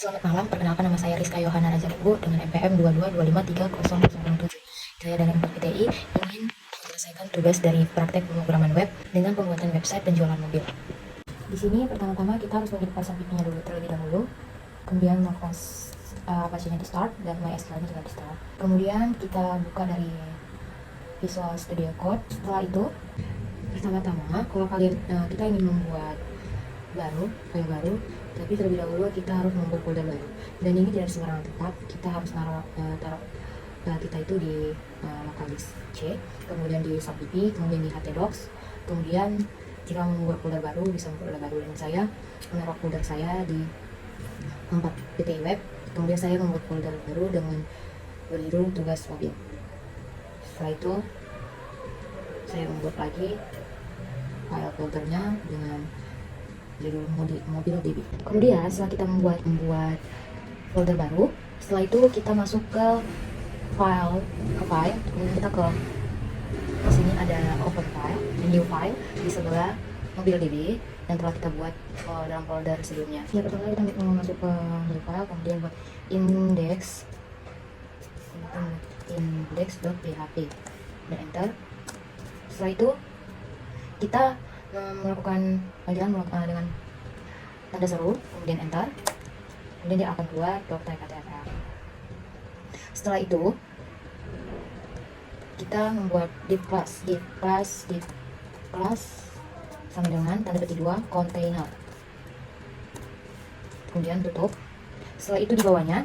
Selamat malam, perkenalkan nama saya Rizka Yohana Rajalugu dengan NPM 222530007. Saya dari PTI ingin menyelesaikan tugas dari praktek pemrograman web dengan pembuatan website penjualan mobil. Di sini pertama-tama kita harus menghidupkan sampingnya dulu terlebih dahulu, kemudian melakukan aplikasinya di start dan MySQL-nya juga di start. Kemudian kita buka dari Visual Studio Code. Setelah itu, pertama-tama kalau kalian kita ingin membuat file baru, tapi terlebih dahulu kita harus membuat folder baru, dan ini tidak sembarangan tempat. Kita harus taruh file kita itu di local disk C, kemudian di subdb, kemudian di htdocs. Kemudian jika membuat folder baru, bisa membuat folder baru, dan saya menaruh folder saya di tempat PTI web. Kemudian saya membuat folder baru dengan berjudul tugas mobil. Setelah itu saya membuat lagi file foldernya dengan judul mobil DB. Kemudian setelah kita membuat folder baru, setelah itu kita masuk ke file, kemudian kita ke sini ada open file, new file di sebelah mobil DB yang telah kita buat dalam folder sebelumnya. Ya, pertama kita masuk ke new file, kemudian buat index.php dan enter. Setelah itu kita melakukan panggilan dengan tanda seru, kemudian enter, kemudian dia akan keluar .html. Setelah itu kita membuat div class sama dengan tanda petik 2 container, kemudian tutup. Setelah itu di bawahnya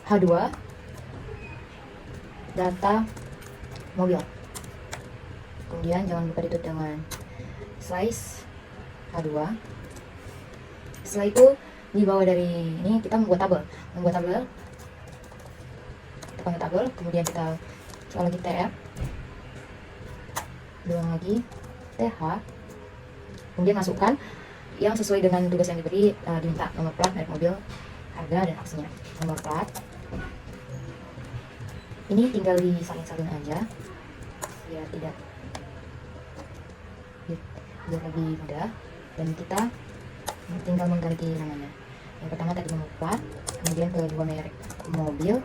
H2 data mobil. Kemudian jangan lupa ditutup dengan slice H2. Setelah itu di bawah dari ini kita membuat tabel, tekan tabel, kemudian kita soal lagi tr, ulang lagi th, kemudian masukkan yang sesuai dengan tugas yang diberi. Diminta nomor plat, merek mobil, harga, dan aksinya. Nomor plat ini tinggal disalin-salin aja biar lebih mudah, dan kita tinggal mengganti namanya. Yang pertama tadi nomor plat, kemudian kedua merek mobil,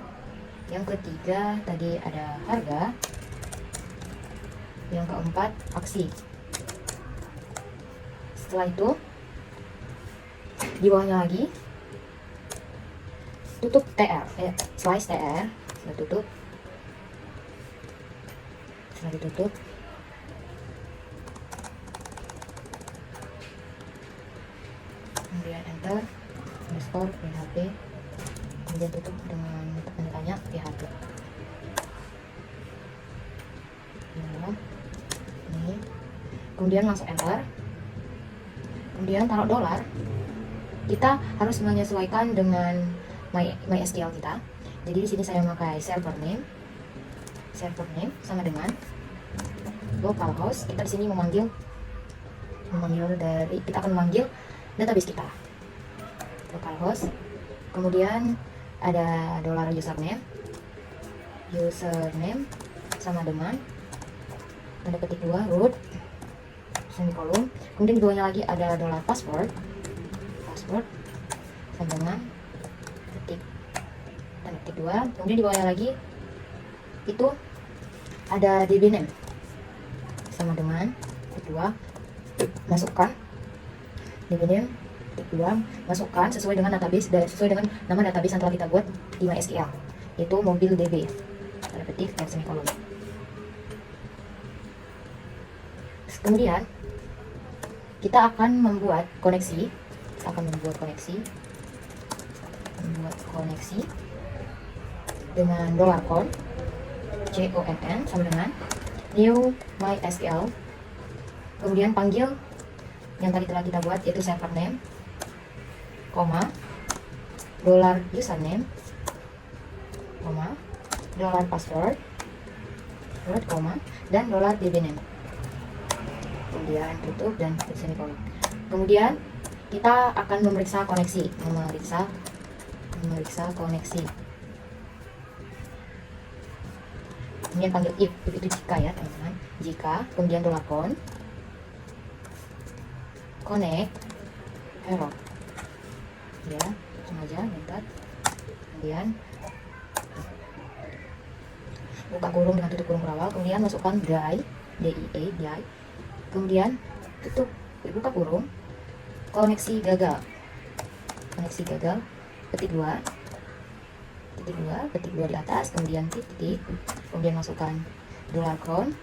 yang ketiga tadi ada harga, yang keempat aksi. Setelah itu di bawahnya lagi tutup slice tr, setelah ditutup kemudian enter, underscore php, kemudian tutup dengan tanda tanya php. Ini kemudian langsung enter, kemudian taruh $. Kita harus menyesuaikan dengan MySQL kita. Jadi di sini saya memakai server name sama dengan localhost. Kita di sini kita akan memanggil database kita, localhost. Kemudian ada $username sama dengan tanda petik 2 root semikolon. Kemudian di bawahnya lagi ada $password sama dengan tanda petik 2. Kemudian di bawahnya lagi itu ada dbname sama dengan petik 2, masukkan dbname petik 2, masukkan sesuai dengan nama database yang telah kita buat di MySQL, yaitu mobil db, tanda petik dan semikolon. Kemudian kita akan membuat koneksi dengan $conn sama dengan new MySQL, kemudian panggil yang tadi telah kita buat, yaitu server name, $username, $password, dan $dbname. Kemudian tutup dan semikolon. Kemudian kita akan memeriksa koneksi. Kemudian panggil if itu jika, ya teman-teman, jika, kemudian $conn connect error. ya, sengaja minta. Kemudian buka kurung dengan tutup kurung berawal, kemudian masukkan die, die, kemudian tutup, buka kurung, koneksi gagal, ketik 2, ketik 2 di atas, kemudian titik, kemudian masukkan $crown,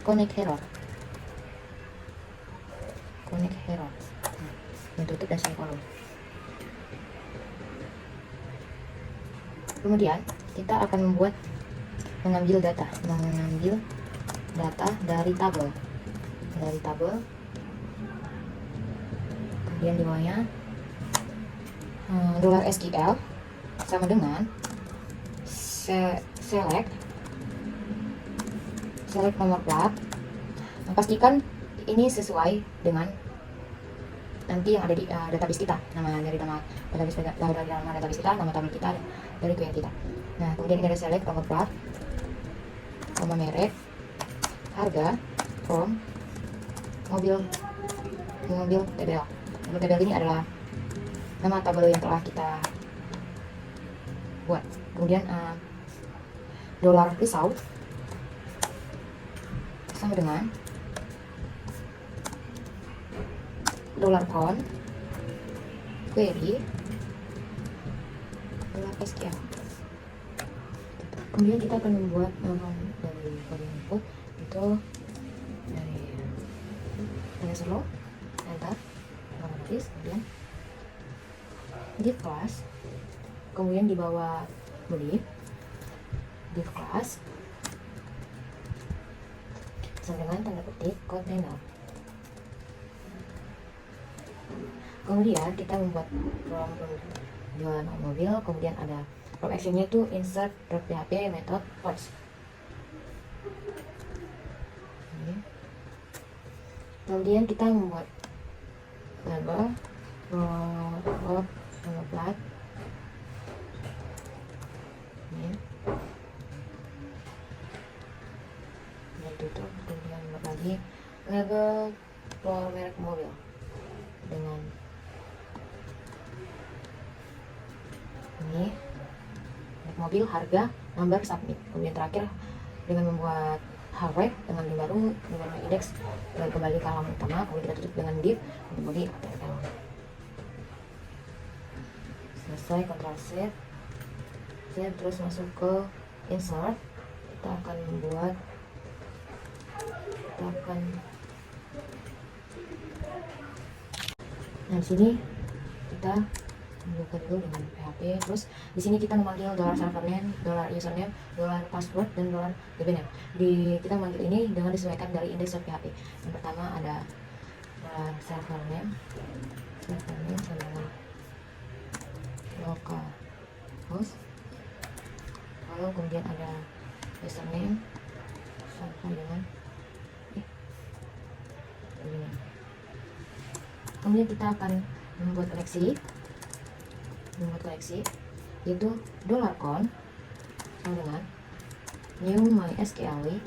connect error, dan tutup dan semikolon. Kemudian kita akan mengambil data dari tabel, kemudian di bawahnya $SQL sama dengan select nomor plat. Pastikan ini sesuai dengan nanti yang ada di database kita, nama database kita, nama tabel kita dari klien kita. Nah, kemudian ini ada select nomor plat, nama merek, harga, from, mobil TBL. Mobil TBL ini adalah nama tabel yang telah kita buat. Kemudian $result sama dengan $count, query, $SQL. Kemudian kita akan membuat dari kode input itu dari slow, enter, otomatis. Kemudian div class, kemudian di bawah body div class sama dengan tanda petik container. Kemudian kita membuat from jualan mobil, kemudian ada from actionnya itu insert.php method post. Kemudian kita membuat label nomor plat, dan tutup. Kemudian membuat lagi label for merek mobil dengan ini mobil, harga, number, submit. Kemudian terakhir dengan membuat href dengan link baru dengan index, dan kembali ke halaman utama. Kemudian kita tutup dengan div body HTML. Selesai, Ctrl save, terus masuk ke insert. Kita akan nah di sini kita buka dulu dengan PHP. Terus di sini kita memanggil $servername, $username, $password, dan $dbname. Kita memanggil ini dengan disesuaikan dari index.php. Yang pertama ada $servername sama localhost, lalu kemudian ada username sama dengan kemudian kita akan membuat koleksi yaitu $count sama dengan new mysql,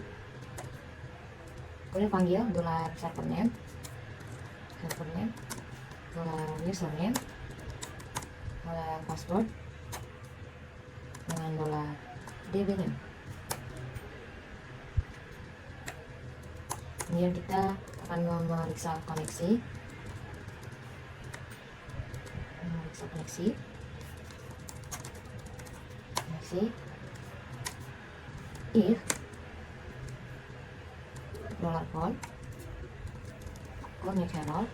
kemudian panggil $servername, $username, $password dengan $dbname. Kemudian kita akan memeriksa koneksi, if $count, connect error,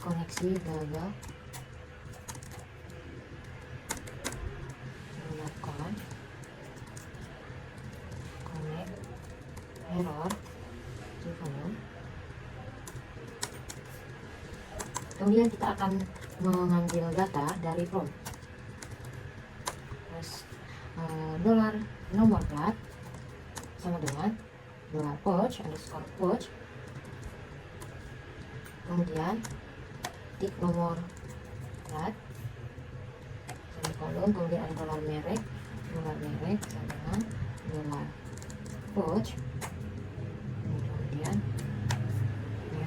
koneksi gagal, $count, connect error, kemudian kita akan mengambil data dari from. Terus nomor plat sama dengan $poach, kemudian tik nomor plat, semikolon, kemudian ada $merek sama dengan dolar poach, kemudian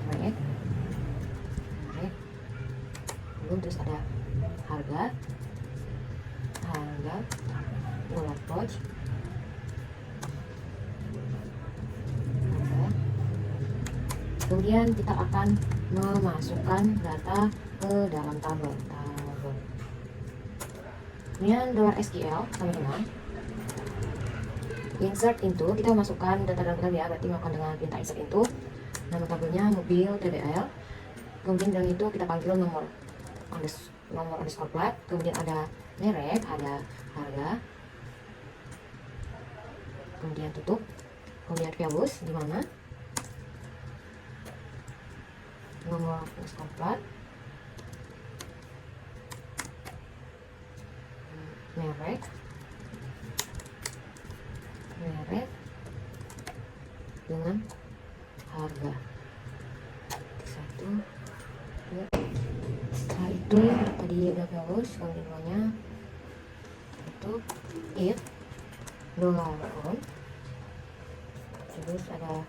merek, belum, terus ada harga dolar poach, kemudian kita akan memasukkan data ke dalam tabel. Kemudian dolar SQL sama dengan insert into, kita masukkan data dalam tabel ya, berarti melakukan dengan perintah insert into. Nama tabelnya mobil TBL, kemudian dari itu kita panggil nomor underscore plat, kemudian ada merek, ada harga, kemudian tutup, kemudian values di mana nomor underscore plat, merek dengan harga. Satu, dua. Setelah itu tadi udah values, kemudiannya itu if dollar on, terus ada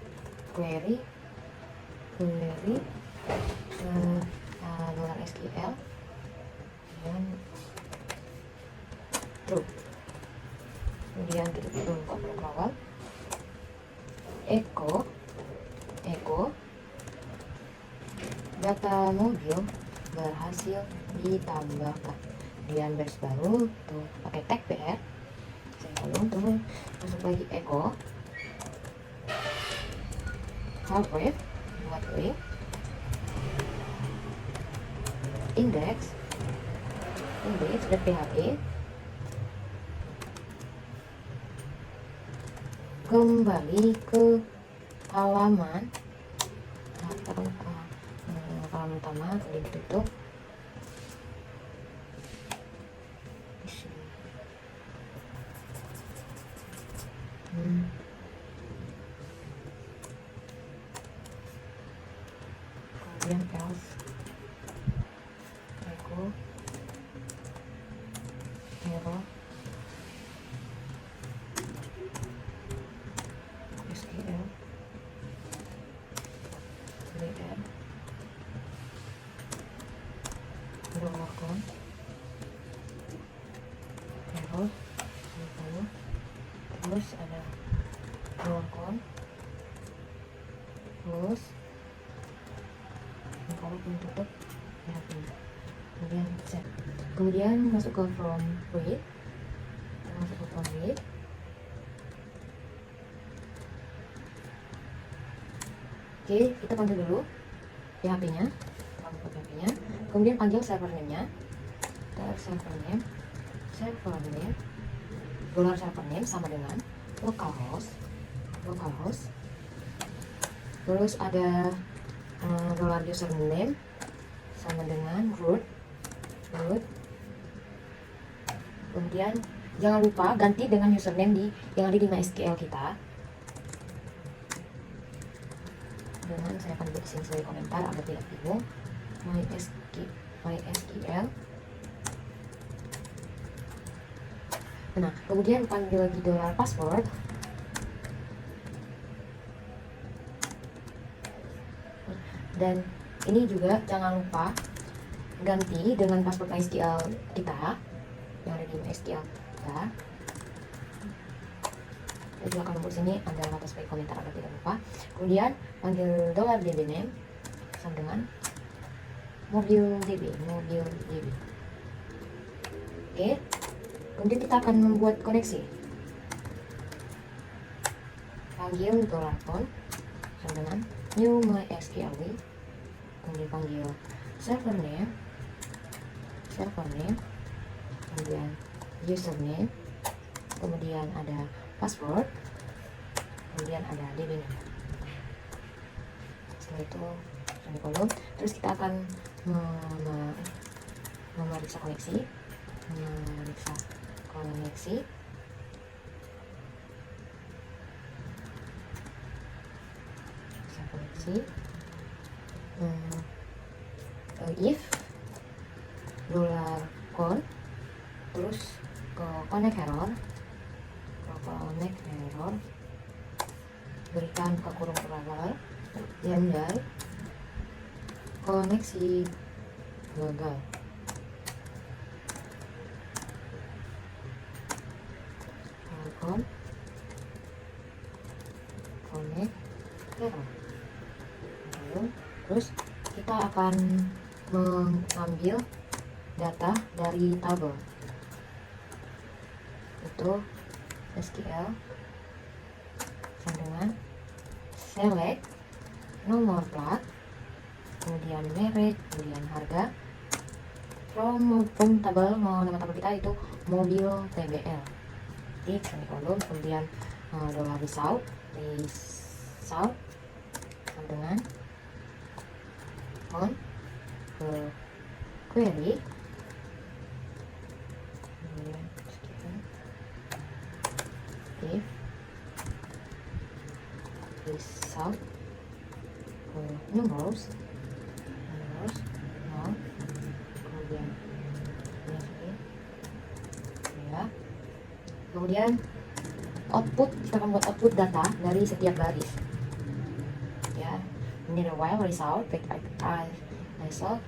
query dolar SQL dan true. Kemudian kita tunggu blok awal echo data mobil berhasil ditambahkan, kemudian baris baru tuh pakai tag PR, saya belum masuk lagi echo halfway buat ring index dan PHP kembali ke halaman utama, kemudian ditutup. Kemudian else echo error SQL BR error, terus ada terus kalau pun tutup ya, kemudian set, kemudian masuk ke from read, oke, kita panggil dulu PHP-nya, kemudian panggil server name-nya, dollar server name sama dengan localhost, terus ada dollar username sama dengan root, kemudian jangan lupa ganti dengan username yang ada di MySQL kita. Dengan saya akan buat sini sebagai komentar agar tidak bingung. MySQL. Nah, kemudian panggil lagi dollar password. Dan ini juga jangan lupa ganti dengan password MySQL kita yang ada di MySQL kita. Saya juga akan membuat sini Anda atas sebagai komentar agar tidak lupa. Kemudian panggil dollar DB name sama dengan mobil DB. Oke. Kemudian kita akan membuat koneksi. Panggil dollar phone sama dengan new MySQL. Kemudian panggil server name, kemudian username, kemudian ada password, kemudian ada DB name. Setelah itu semikolon, terus kita akan memeriksa koneksi, if dollar con, terus ke connect error, sensor, berikan ke kurung throttle, jandai, koneksi gagal. Welcome, connect, error. Lalu, terus kita akan mengambil data dari tabel itu SQL dengan select nomor plat, kemudian merek, kemudian harga, from tabel, nama tabel kita itu mobil TBL, semikolon, kemudian dollar result sama dengan on ke query, kemudian if result numbers no, kemudian ya, kemudian output, kita akan buat output data dari setiap baris ya. Ini ada while result, result,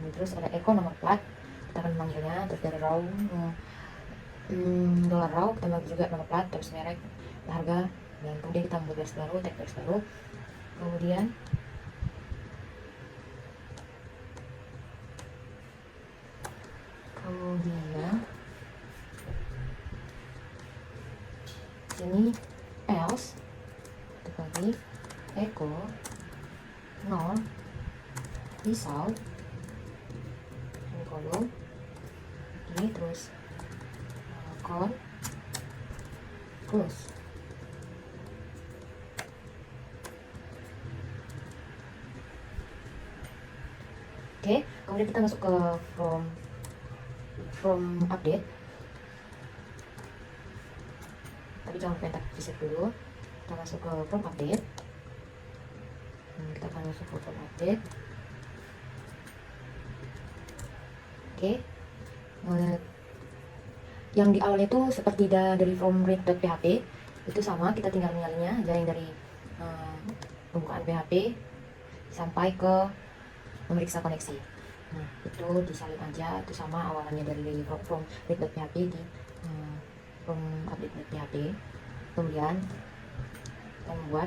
terus ada echo nomor plat, kita akan memanggilnya, terus dari row dollar row kita bagi juga nomor plat, terus merek, harga, dan kemudian kita membuat garis baru, tag garis baru, kemudian sini else, kita bagi echo nol result kolom ini, terus close. Oke, kemudian kita masuk ke from update. Tapi jangan lupa kita reset dulu. Kita masuk ke from update. Kita akan masuk ke from update. Oke, yang di awal itu seperti dari from read.php itu sama, kita tinggal mengalinnya aja yang dari pembukaan PHP sampai ke memeriksa koneksi. Nah, itu disalin aja, itu sama awalannya dari from read.php di from update.php. Kemudian kita membuat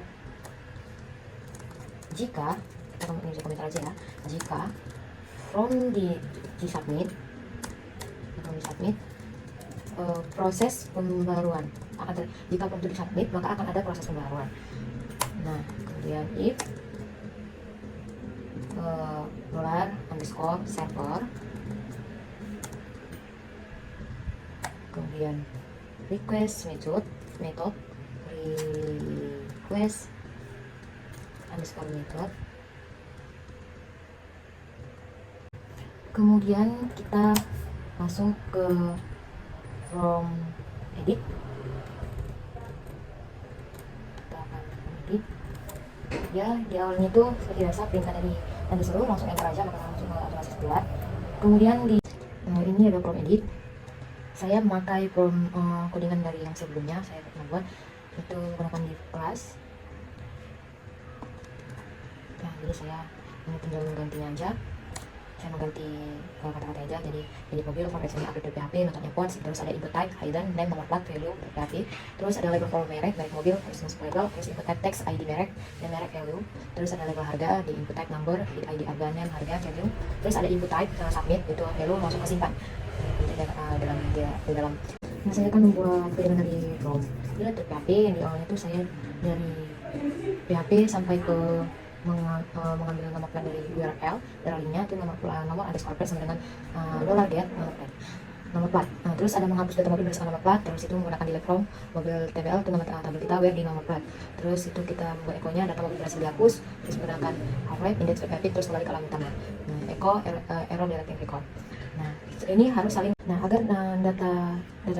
jika, kita bisa komentar aja ya, jika from di submit, proses pembaruan akan jika from di submit maka akan ada proses pembaruan. Nah, kemudian if $_server, kemudian request method request _method, kemudian kita masuk ke from edit, kita akan edit ya. Di awalnya itu seperti biasa perintah dari yang disuruh langsung enter aja, maka langsung ke otomatis keluar. Kemudian di ini ada from edit, saya memakai from codingan dari yang sebelumnya saya membuat itu menggunakan div class. Nah, jadi saya ini tinggal menggantinya aja, saya mengganti kata-kata aja jadi mobil variasinya update.php, metodenya pods, terus ada input type hidden, name, nomor plat, value php, terus ada label for merek, merek mobil, terus label, terus input type text, id merek, dan merek value, terus ada label harga di input type number, di id harga, name, harga, value, terus ada input type submit, itu value langsung kesimpan di dalam. Nah, saya akan membuat codingan dari from php yang di awalnya itu saya dari php sampai ke mengambil nomor plat dari URL, dalilnya itu nomor underscore plat sama dengan $get nomor plat. Nah, terus ada menghapus data mobil berdasarkan nomor plat, terus itu menggunakan delete from mobil TBL itu nama tabel kita where di nomor plat. Terus itu kita membuat echo-nya data mobil berhasil dihapus, terus menggunakan array index.php, terus kembali ke alamat utama. Nah, echo error deleting record. Nah, ini harus saling, nah agar data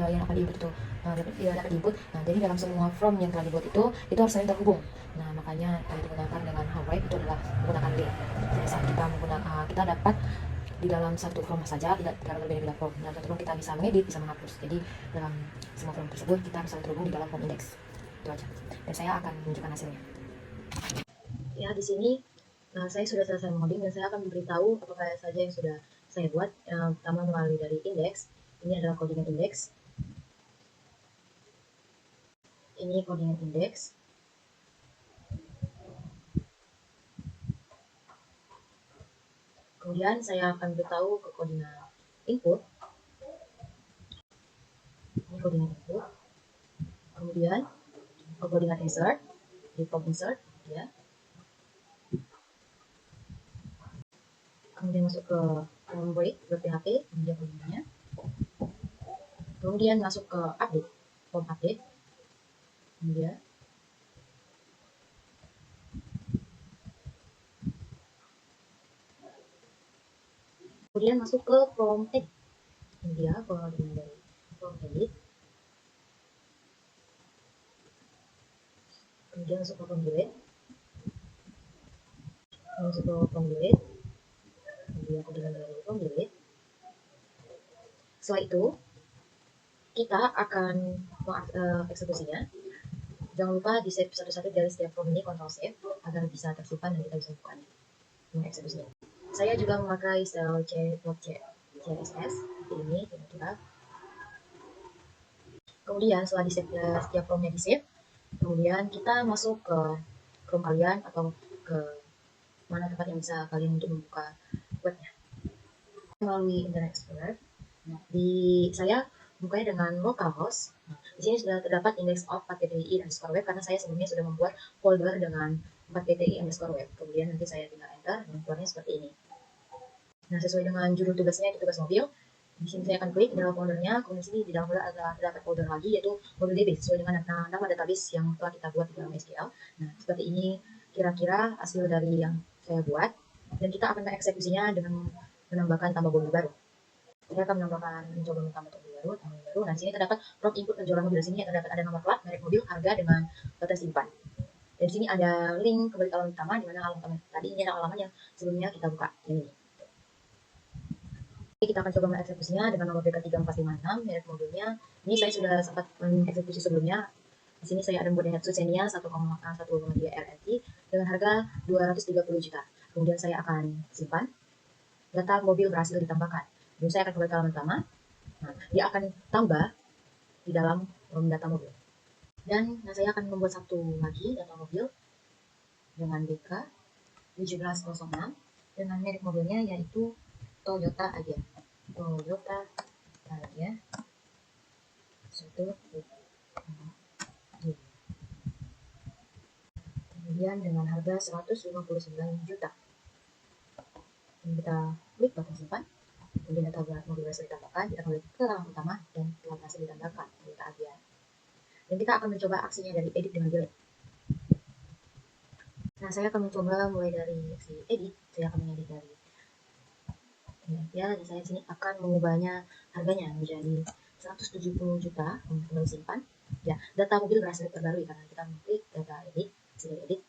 yang akan diinput itu tidak dapat diinput, nah jadi dalam semua form yang telah dibuat itu harus saling terhubung. Nah makanya digunakan dengan Hive itu adalah menggunakan link. Jadi saat kita menggunakan kita dapat di dalam satu form saja, tidak berbeda-beda form. Dalam satu form kita bisa mengedit, bisa menghapus. Jadi dalam semua form tersebut kita harus saling terhubung di dalam form index. Itu aja. Dan saya akan menunjukkan hasilnya. Ya, di sini saya sudah selesai mengoding dan saya akan memberitahu apa saja yang sudah saya buat. Pertama melalui dari indeks. Ini adalah codingan indeks. Ini codingan indeks. Kemudian saya akan beritahu ke codingan input. Ini codingan input. Kemudian ke codingan insert, di form insert, ya. Kemudian masuk ke form break PHP, kemudian codingannya. Kemudian masuk ke update, form update. Kemudian masuk ke form edit. Ini dia codingan dari form edit. Kemudian masuk ke form delete. Masuk ke form delete. Kemudian codingan dari form delete. Setelah itu kita akan mengeksekusinya. Jangan lupa di save satu-satu dari setiap form ini, Ctrl save agar bisa tersimpan dan kita bisa buka mengeksekusinya. Saya juga memakai style CSS seperti ini, kira-kira. Kemudian setelah di save setiap formnya di save, kemudian kita masuk ke Chrome kalian atau ke mana tempat yang bisa kalian untuk membuka webnya melalui Internet Explorer. Nah, saya bukanya dengan localhost. Nah, di sini sudah terdapat index of 4pti underscore web karena saya sebelumnya sudah membuat folder dengan 4pti underscore web. Kemudian nanti saya tinggal enter dan keluarnya seperti ini. Nah, sesuai dengan judul tugasnya itu tugas mobil. Di sini saya akan klik dalam foldernya. Kemudian sini di dalam folder ada terdapat folder lagi yaitu modul DB sesuai dengan nama database yang telah kita buat di dalam SQL. Nah, seperti ini kira-kira hasil dari yang saya buat. Dan kita akan mengeksekusinya dengan menambahkan tambah mobil baru. Saya akan mencoba menambah mobil baru. Nah, di sini terdapat prompt input penjualan mobil. Di sini terdapat ada nomor plat, merek mobil, harga dengan batas simpan. Dan di sini ada link kembali ke halaman utama di mana halaman utama tadi ini adalah halaman yang sebelumnya kita buka. Ini. Kita akan coba mengeksekusinya dengan nomor BK3456, merek mobilnya. Ini saya sudah sempat mengeksekusi sebelumnya. Di sini saya ada membuat Hatsu Xenia 1,3 RRT dengan harga 230 juta. Kemudian saya akan simpan. Data mobil berhasil ditambahkan. Kemudian saya akan kembali ke halaman utama. Nah, dia akan tambah di dalam data mobil. Dan saya akan membuat satu lagi data mobil dengan BK 1706 dengan merek mobilnya yaitu Toyota Agya. Toyota Agya 1. Kemudian dengan harga 159 juta. Dan kita klik button simpan. Kemudian data mobil berhasil ditambahkan, kita kembali ke halaman utama dan telah berhasil ditambahkan Toyota Agya. Dan kita akan mencoba aksinya dari edit dengan delete. Nah, saya akan mencoba mulai dari si edit. Saya akan mengedit dari ya, dan saya sini akan mengubahnya harganya menjadi 170 juta untuk kembali simpan. Ya, data mobil berhasil terbarui karena kita mengklik data edit, hasil edit.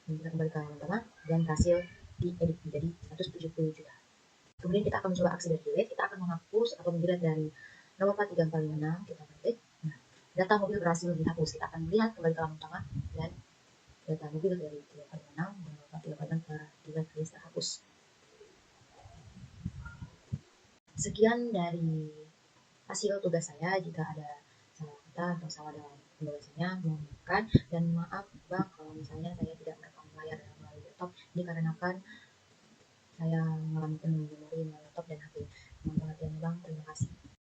Dan kita kembali ke halaman utama dan hasil diedit menjadi 170 juta. Kemudian kita akan mencoba aksi dari delete. Kita akan menghapus atau mendelete dari nomor 43456. Kita klik. Nah, data mobil berhasil dihapus. Kita akan melihat kembali ke halaman utama dan data mobil dari 346 dan 434 telah dirilis terhapus. Sekian dari hasil tugas saya. Jika ada salah kata atau salah dalam pembahasannya, mohon maafkan. Dan maaf Bang kalau misalnya saya tidak merekam layar melalui laptop, dikarenakan saya mengalami penuh memori laptop dan HP. Mohon pengertiannya Bang, terima kasih.